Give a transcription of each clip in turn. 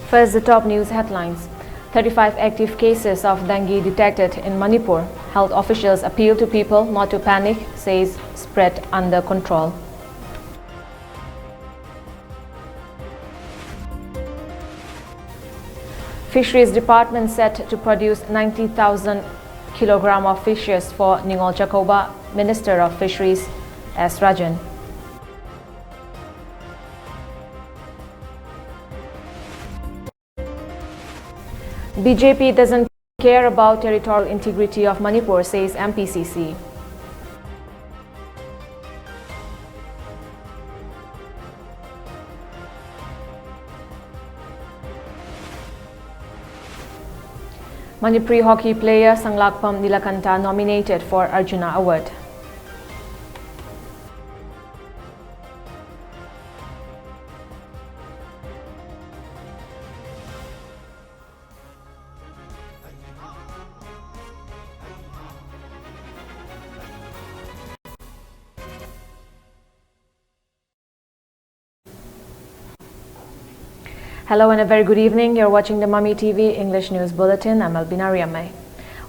First, the top news headlines. 35 active cases of dengue detected in Manipur. Health officials appeal to people not to panic, says spread under control. Fisheries Department set to produce 90,000 kilograms of fishes for Ningol Chakoba, Minister of Fisheries S. Rajan. BJP doesn't care about territorial integrity of Manipur, says MPCC. Manipuri hockey player Sanglakpam Nilakanta nominated for Arjuna Award. Hello and a very good evening. You're watching the Mami TV English News Bulletin. I'm ALBINA RIAMEI.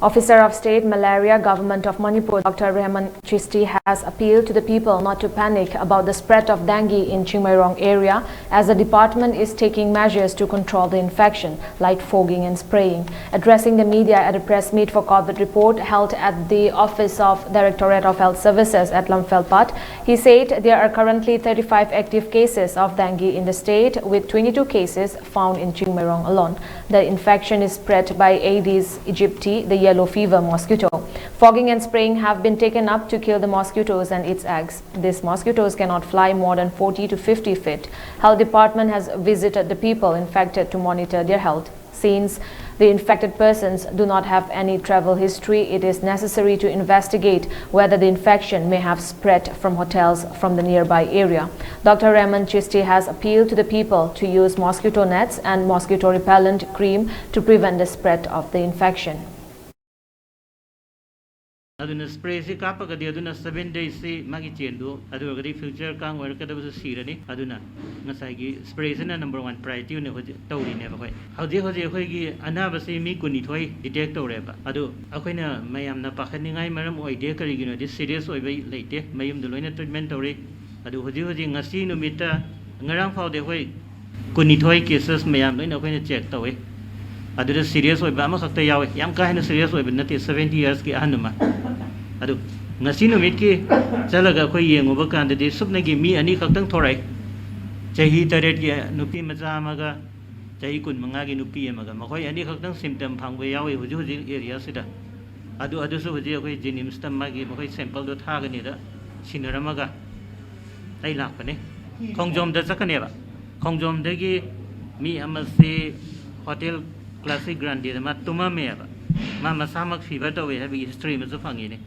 Officer of State Malaria Government of Manipur Dr. Rahman Chisti has appealed to the people not to panic about the spread of dengue in Chingmairong area as the department is taking measures to control the infection like fogging and spraying. Addressing the media at a press meet for COVID report held at the Office of Directorate of Health Services at Lamfelpat, he said there are currently 35 active cases of dengue in the state with 22 cases found in Chingmairong alone. The infection is spread by Aedes aegypti, the yellow fever mosquito. Fogging and spraying have been taken up to kill the mosquitoes and its eggs. These mosquitoes cannot fly more than 40 to 50 feet. Health Department has visited the people infected to monitor their health. Since the infected persons do not have any travel history, it is necessary to investigate whether the infection may have spread from hotels from the nearby area. Dr. Rahman Chisti has appealed to the people to use mosquito nets and mosquito repellent cream to prevent the spread of the infection. Aduna spray si kapagadi aduna 7 days si magi chendu adu agadi future kang wer kada bu sirani aduna ngasai gi spray sina number 1 priority ne hoje tawri ne ba khoi hoje khoi gi anaba si mi kuni thoi detect tawre ba adu akoina mayam na pakhaningai maram oide kari gi no di serious oi bai leite mayum du loina treatment tawre adu hoje ngasi numita ngarang phau de khoi kuni thoi cases mayam loina akoina check tawe adu the serious oi ba ma khakta yawe yam ka hena serious oi ba nati 70 years ki anuma adu ngasi numit ki chalaga khoi yenguba kan de supna gi mi ani khaktang thorai chahi taret gi nupi macha amaga chahi kun manga gi nupi amaga makhoi ani khaktang symptom phangbe yawe huji area sida adu su huji khoi jinim stam ma gi makhoi sample do tha gani da sinaramaga ai lak pane khongjom da chakane ba khongjom de gi mi amase hotel classic grande ma tuma me ba ma masamak fever to we have history ma fangi ne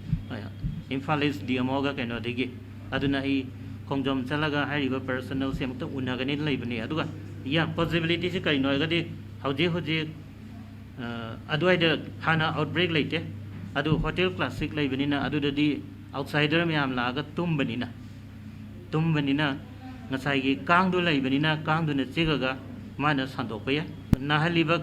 Infalis diamoga keno degi aduna I khongjom chalaga hariba personal semta unagani leibani aduga ya possibility se kai noi gadi hoje aduai de hana outbreak leite adu hotel classic leibani na adu di outsider myam laga tumbani na ngasai gi kangdu leibani na kangdu na chigaga mana sandokpa ya na haliba.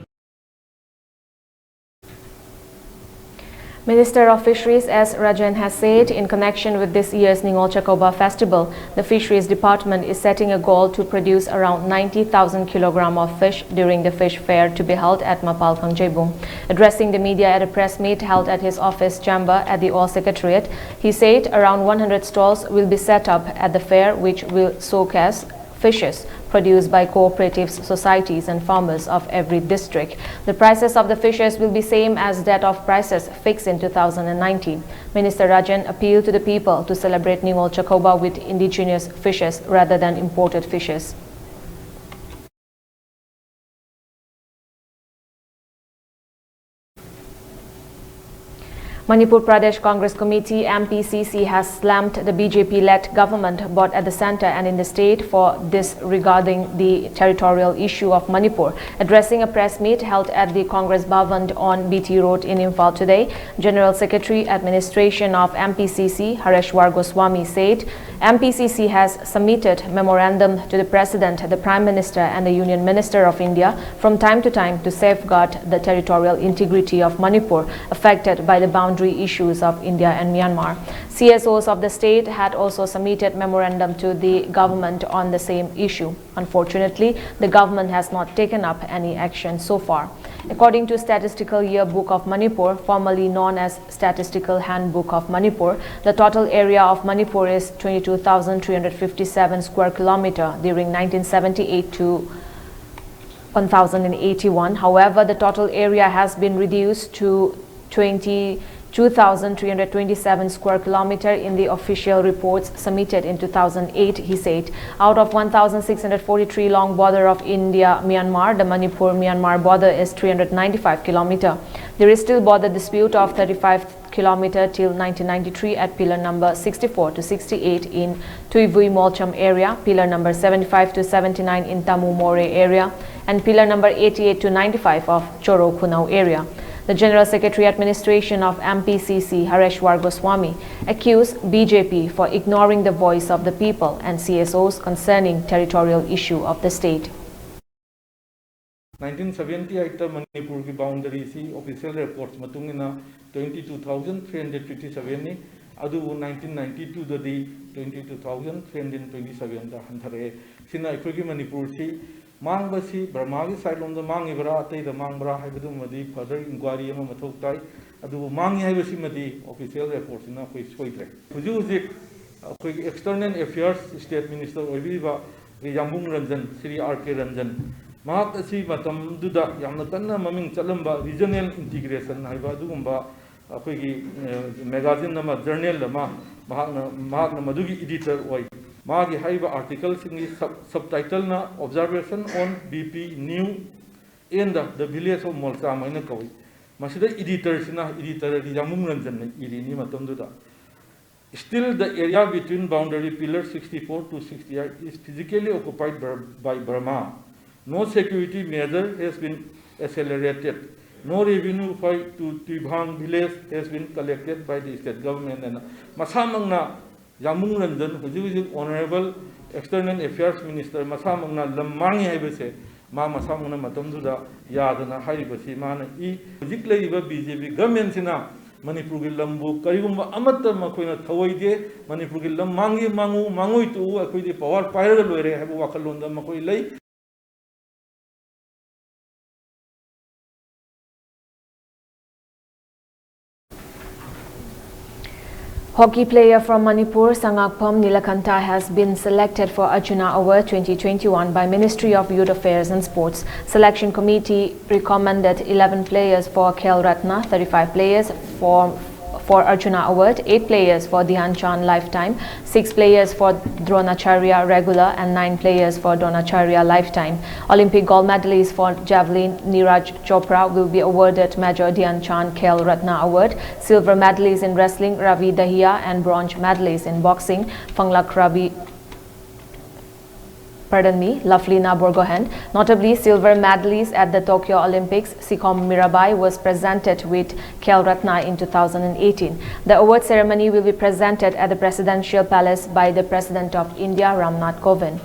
Minister of Fisheries S. Rajan has said in connection with this year's Ningol Chakoba festival, the Fisheries Department is setting a goal to produce around 90,000 kilograms of fish during the fish fair to be held at Mapal Kangjebung. Addressing the media at a press meet held at his office chamber at the All Secretariat, he said around 100 stalls will be set up at the fair which will showcase fishes produced by cooperatives, societies and farmers of every district. The prices of the fishes will be same as that of prices fixed in 2019. Minister Rajan appealed to the people to celebrate Ningol Chakoba with indigenous fishes rather than imported fishes. Manipur Pradesh Congress Committee MPCC has slammed the BJP-led government both at the center and in the state for disregarding the territorial issue of Manipur. Addressing a press meet held at the Congress Bhavan on BT Road in Imphal today, General Secretary Administration of MPCC Hareshwar Goswami said MPCC has submitted memorandum to the President, the Prime Minister and the Union Minister of India from time to time to safeguard the territorial integrity of Manipur affected by the boundary issues of India and Myanmar. CSOs of the state had also submitted memorandum to the government on the same issue. Unfortunately, the government has not taken up any action so far. According to Statistical Yearbook of Manipur, formerly known as Statistical Handbook of Manipur, the total area of Manipur is 22,357 square kilometer during 1978 to 1081. However, the total area has been reduced to 22,327 square kilometer in the official reports submitted in 2008, he said. Out of 1,643 long border of India-Myanmar, the Manipur-Myanmar border is 395 kilometer. There is still border dispute of 35 kilometer till 1993 at pillar number 64 to 68 in Tuivui Molcham area, pillar number 75 to 79 in Tamu More area, and pillar number 88 to 95 of Choro Kunau area. The General Secretary Administration of MPCC, Hareshwar Goswami, accused BJP for ignoring the voice of the people and CSOs concerning territorial issue of the state. 1978 Manipur ki boundary si official reports matungina 22,357 ni adu 1992 da di 22,327 da hanthare sina aikoi ki Manipur si mang basi Burma ki side lom da mangi bara atei da mang bara haibadu madi further inquiry ama mathok tai adu mangi haibasi madi official reports na koi soidre huju huji koi external affairs state minister oibiba Yambung Ranjan Sri RK Ranjan mahak asi matam duda yamna kanna maming chalamba regional integration haiba dugumba akoi gi magazine nama journal lama mahak madugi editor oi magi haiba article singi subtitle na observation on BP new in the village of Molsa maina koi masida editor sina editor Yambung Ranjan irini matam duda. Still, the area between boundary pillar 64 to 68 is physically occupied by Burma. No security measure has been accelerated. No revenue to Tibhang village has been collected by the state government. And Masamangna Yambung Ranjan, who Honorable External Affairs Minister, Masamangna Lamangi Habese, Ma Masamangna Matamduda, Yadana Haribasi, Mana E. Particularly BJP government Manipur ki lambu karigumba amatta makoina thawaide Manipur ki lam mangi mangoi tu akoi de power pairaga loire habu wakalonda makoi lei. Hockey player from Manipur, Sangakpam Nilakanta, has been selected for Arjuna Award 2021 by Ministry of Youth Affairs and Sports. Selection committee recommended 11 players for Khel Ratna, 35 players for Arjuna Award, 8 players for Dhyan Chand Lifetime, 6 players for Dronacharya Regular and 9 players for Dronacharya Lifetime. Olympic gold medalist for Javelin Neeraj Chopra will be awarded Major Dhyan Chand Khel Ratna Award. Silver medalist in wrestling Ravi Dahiya and bronze medalist in boxing Fanglak Laflina Borgohan. Notably, silver medalist at the Tokyo Olympics, Sikom Mirabai, was presented with Khel Ratna in 2018. The award ceremony will be presented at the Presidential Palace by the President of India, Ramnath Kovind.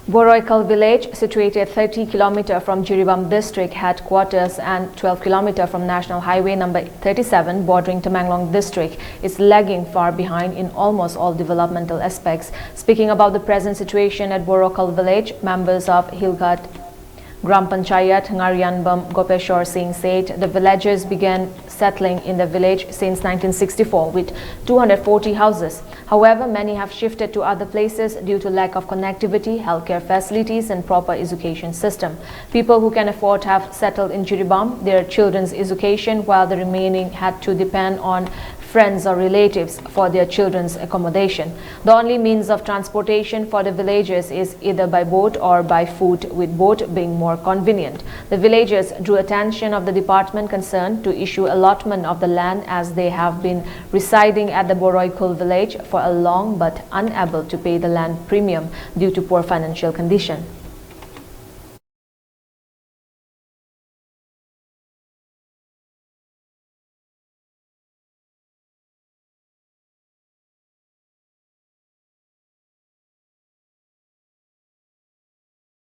Boroikal village, situated 30 km from Jiribam district headquarters and 12 km from National Highway number 37 bordering Tamenglong district, is lagging far behind in almost all developmental aspects. Speaking about the present situation at Boroikal village, members of Hilgat Gram Panchayat Ngarianbam Gopeshwar Singh said the villagers began settling in the village since 1964 with 240 houses. However, many have shifted to other places due to lack of connectivity, healthcare facilities and proper education system. People who can afford have settled in Jiribam, their children's education, while the remaining had to depend on friends or relatives for their children's accommodation. The only means of transportation for the villagers is either by boat or by foot, with boat being more convenient. The villagers drew attention of the department concerned to issue allotment of the land, as they have been residing at the Boroikul village for a long but unable to pay the land premium due to poor financial condition.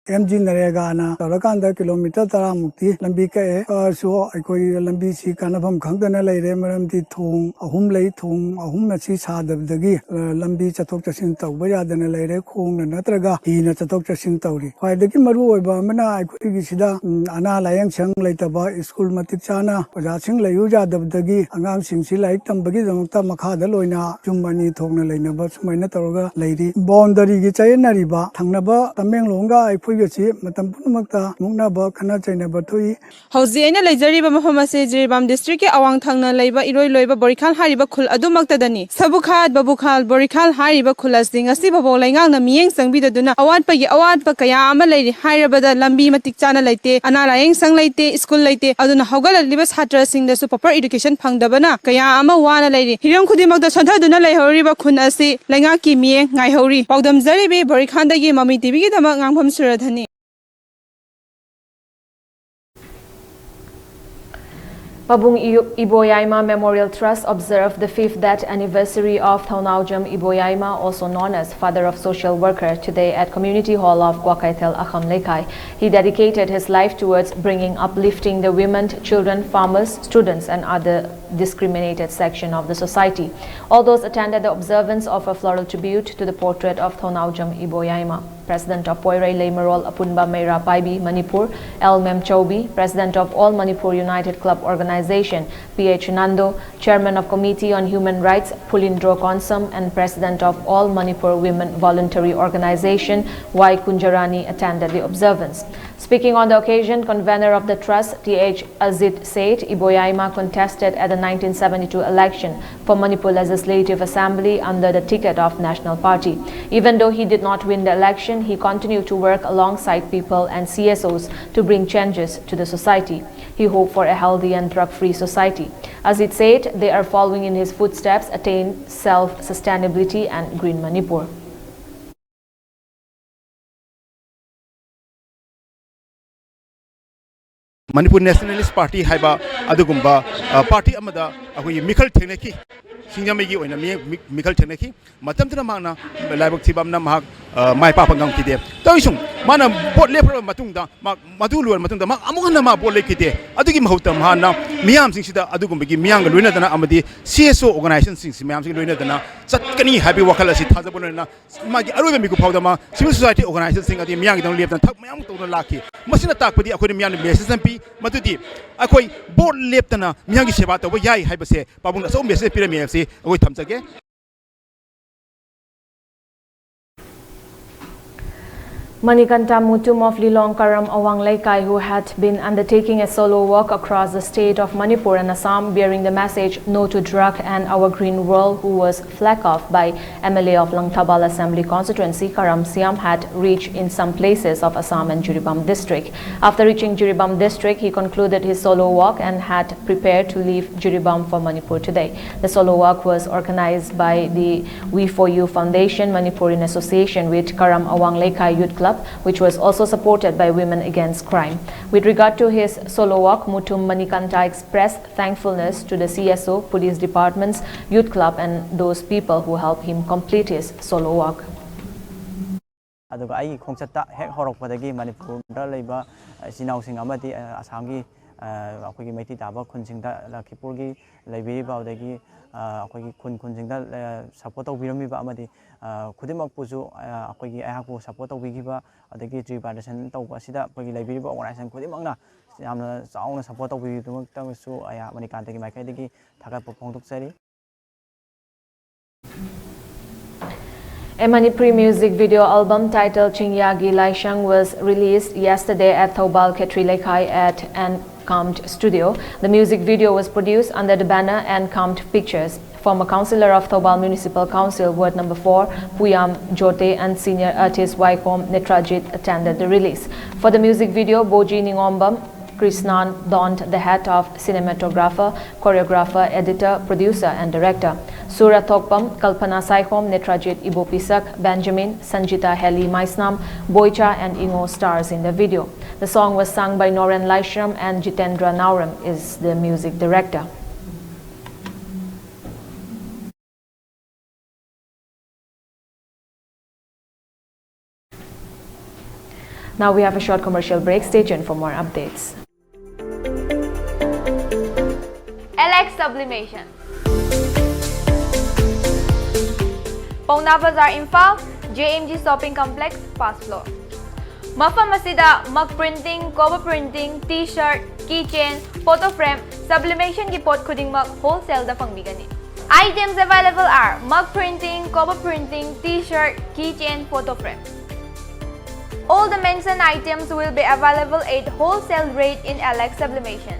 MG Naregana, Tarakanda kilometer Taramukti, Lambika, so I call Lambi Kanabam Kangana Maram di Tung, a hum lay tung, a hum Matsi Sad of the Gi, Lambi Chatok Sinta, Waya than a lady, Kung and Natraga, he not a doctor Sintauri. Why the Kimaru, Bamana, I could Gisida, Anna Layang Chang later by school Matichana, Wajaching Layuja of the Gi, Angam Singsi like Tambagizam Tamakada Loina, Jumani Tong Lena, but my Nataroga lady, Bondari Gichayana Riba, Tangnaba, Tameng Longa, I put your chip, Matampumaka, Munaba, Kanachina Batui. Hauziana Lajariba Mahamase Jiribam district Awang Thangna Laiba Iroi Loiba Borikal Hariba Kul Adumaktadani Sabukhat Babukal Borikal Hariba Kulas Ding Asibo Langang na Mieng Sangbida Duna Awad Pagi Awad Pakaya Amalay Harabada Lambi Matikchana Laite Anarayang Sang Laite School Laite Aduna Hogala Libas Hatra Sing the Super Education Pangdabana Kaya Ama Wana Lady Hiram Kudimak the Santa Duna Lahoriba Kunasi Langaki Mieng Naihori Pogdam Zaribi Borikandagi Mami TV Damang Suradhani. Pabung Iboyaima Memorial Trust observed the 5th death anniversary of Thaunaujam Iboyaima, also known as Father of Social Worker, today at Community Hall of Guakaitel, Akham Lekai. He dedicated his life towards bringing uplifting the women, children, farmers, students and other discriminated section of the society. All those attended the observance of a floral tribute to the portrait of Thaunaujam Iboyaima. President of Poirai Leimarol Apunba Meira Paibi, Manipur, L. Mem Chaubi, President of All Manipur United Club Organization, P.H. Nando, Chairman of Committee on Human Rights, Pulindro Konsam, and President of All Manipur Women Voluntary Organization, Y. Kunjarani, attended the observance. Speaking on the occasion, convener of the trust, T.H. Azit said Iboyaima contested at the 1972 election for Manipur Legislative Assembly under the ticket of National Party. Even though he did not win the election, he continued to work alongside people and CSOs to bring changes to the society. He hoped for a healthy and drug-free society. As it said, they are following in his footsteps, attain self-sustainability and green Manipur. Manipur Nationalist Party haiba adugumba party amada akoi Mikhal Theneki singamegi oina Mikhal Theneki matamtana magna laibak thibamna mahak mai pa pangang kide toisung mana bot lepro matungda madu luar matungda ma amugana ma bot lekide adugi mahuta mahana miyam singsida adugumbagi miyang loina dana amadi CSO organization sings miyam sing loina dana chatkani happy wakala si thajabona magi aruga miku phawda ma civil society organization sing adi miyang dang leptan thak mayam tawna lakhi masina takpadi akoi miyang message pi madudi akoi bot leptana miyang seba tawba yai haibase pabung so message pirami se akoi thamjage. Manikanta Mutum of Lilong Karam Awang Laikai, who had been undertaking a solo walk across the state of Manipur and Assam bearing the message "No to Drug and Our Green World," who was flagged off by MLA of Langtabal Assembly constituency Karam Siam, had reached in some places of Assam and Jiribam district. After reaching Jiribam district, he concluded his solo walk and had prepared to leave Jiribam for Manipur today. The solo walk was organized by the We4U Foundation, Manipur in association with Karam Awang Laikai Youth Club, which was also supported by Women Against Crime. With regard to his solo walk, Mutum Manikanta expressed thankfulness to the CSO, police departments, youth club and those people who helped him complete his solo walk. Aduga ai khongchatta hek horokpadagi Manipur da leiba sinausing amadi asamgi akogi maiti daba khunsingda Lakhipurgi leibiri baudagi akogi khunsingda support tawbiramiba amadi Kudimakpuju akogi ayakpu support tawbigiba adagi reparation tawba sida akogi leibiriba organization kudimangna yamna chauna support tawbigidamaktasu aya Manikantagi maikaidagi thakatpa phongdoksari. A Manipuri music video album titled Chingyagi Laishang was released yesterday at Thobal Ketri Lekai at Encamped Studio. The music video was produced under the banner Encamped Pictures. Former councillor of Thobal Municipal Council, Ward Number 4, Puyam Jote, and senior artist Waikom Netrajit attended the release. For the music video, Boji Ningombam Krishnan donned the hat of cinematographer, choreographer, editor, producer and director. Sura Thokpam, Kalpana Saikom, Netrajit Ibopisak, Benjamin, Sanjita Heli Maisnam, Boicha and Ingo stars in the video. The song was sung by Noren Laishram and Jitendra Nauram is the music director. Now we have a short commercial break. Stay tuned for more updates. LX Sublimation. Pauna Bazaar, Imphal, JMG Shopping Complex, first floor. Mafam asida mug printing, cover printing, t-shirt, keychain, photo frame, sublimation ki pot khuding mug wholesale da pangbigani. Items available are mug printing, cover printing, t-shirt, keychain, photo frame. All the mentioned items will be available at wholesale rate in LX Sublimation.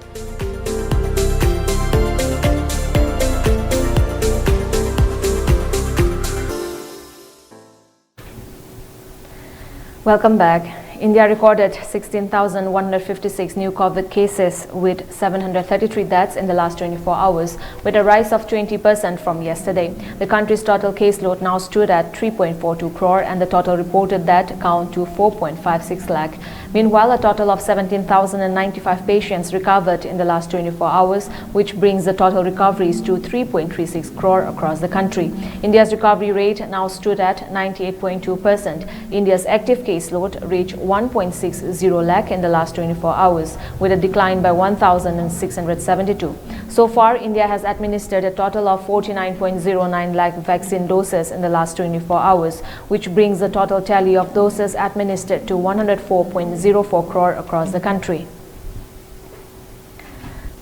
Welcome back. India recorded 16,156 new COVID cases with 733 deaths in the last 24 hours, with a rise of 20% from yesterday. The country's total caseload now stood at 3.42 crore and the total reported death count to 4.56 lakh. Meanwhile, a total of 17,095 patients recovered in the last 24 hours, which brings the total recoveries to 3.36 crore across the country. India's recovery rate now stood at 98.2%. India's active caseload reached 1.60 lakh in the last 24 hours, with a decline by 1,672. So far, India has administered a total of 49.09 lakh vaccine doses in the last 24 hours, which brings the total tally of doses administered to 104.04 crore across the country.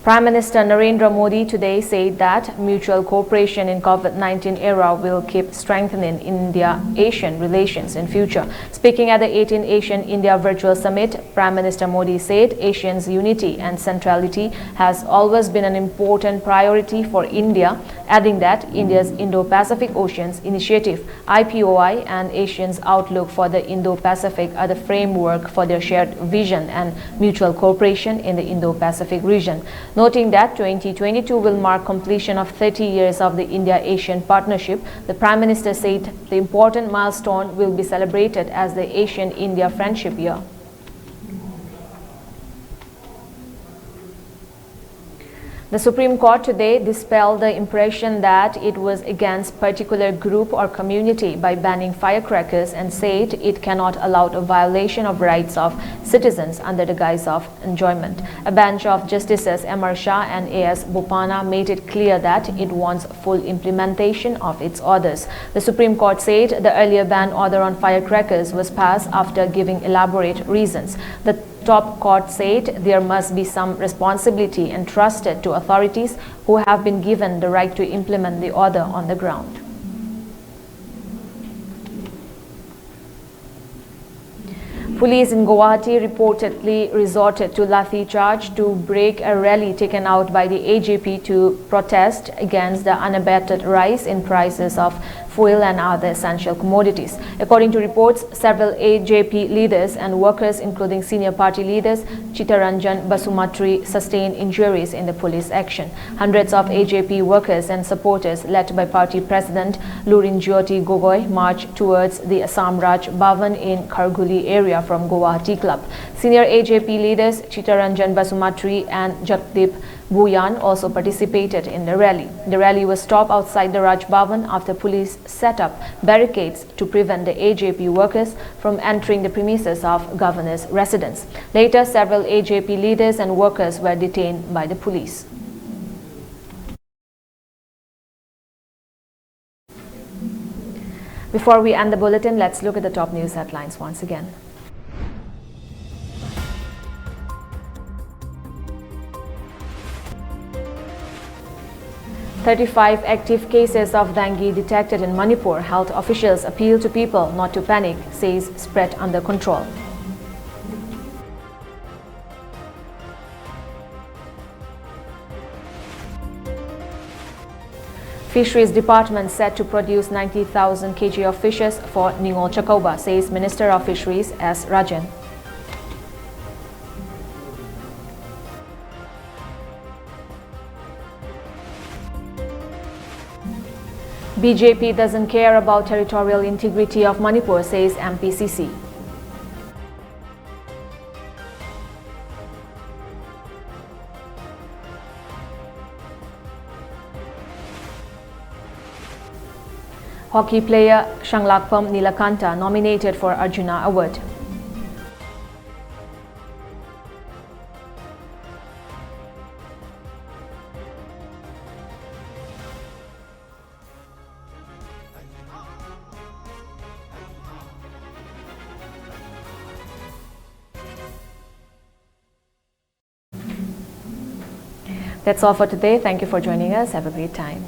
Prime Minister Narendra Modi today said that mutual cooperation in COVID-19 era will keep strengthening India-Asian relations in future. Speaking at the 18th Asian-India Virtual Summit, Prime Minister Modi said Asians' unity and centrality has always been an important priority for India, adding that India's Indo-Pacific Oceans Initiative, IPOI, and Asians' outlook for the Indo-Pacific are the framework for their shared vision and mutual cooperation in the Indo-Pacific region. Noting that 2022 will mark completion of 30 years of the India-Asian partnership, the Prime Minister said the important milestone will be celebrated as the Asian-India Friendship Year. The Supreme Court today dispelled the impression that it was against particular group or community by banning firecrackers and said it cannot allow a violation of rights of citizens under the guise of enjoyment. A bench of Justices M.R. Shah and A.S. Bopana made it clear that it wants full implementation of its orders. The Supreme Court said the earlier ban order on firecrackers was passed after giving elaborate reasons. The top court said there must be some responsibility entrusted to authorities who have been given the right to implement the order on the ground. Police in Guwahati reportedly resorted to lathi charge to break a rally taken out by the AJP to protest against the unabated rise in prices of fuel and other essential commodities. According to reports, several AJP leaders and workers, including senior party leaders Chittaranjan Basumatri, sustained injuries in the police action. Hundreds of AJP workers and supporters, led by party president Lurin Jyoti Gogoi, marched towards the Assam Raj Bhavan in Kharguli area from Guwahati Club. Senior AJP leaders Chittaranjan Basumatri and Jagdeep Bhuyan also participated in the rally. The rally was stopped outside the Raj Bhavan after police set up barricades to prevent the AJP workers from entering the premises of governor's residence. Later, several AJP leaders and workers were detained by the police. Before we end the bulletin, let's look at the top news headlines once again. "35 active cases of dengue detected in Manipur. Health officials appeal to people not to panic, says spread under control." Fisheries Department set to produce 90,000 kg of fishes for Ningol Chakoba, says Minister of Fisheries S. Rajan. BJP doesn't care about territorial integrity of Manipur, says MPCC. Hockey player Shanglakpam Nilakanta nominated for Arjuna Award. That's all for today. Thank you for joining us. Have a great time.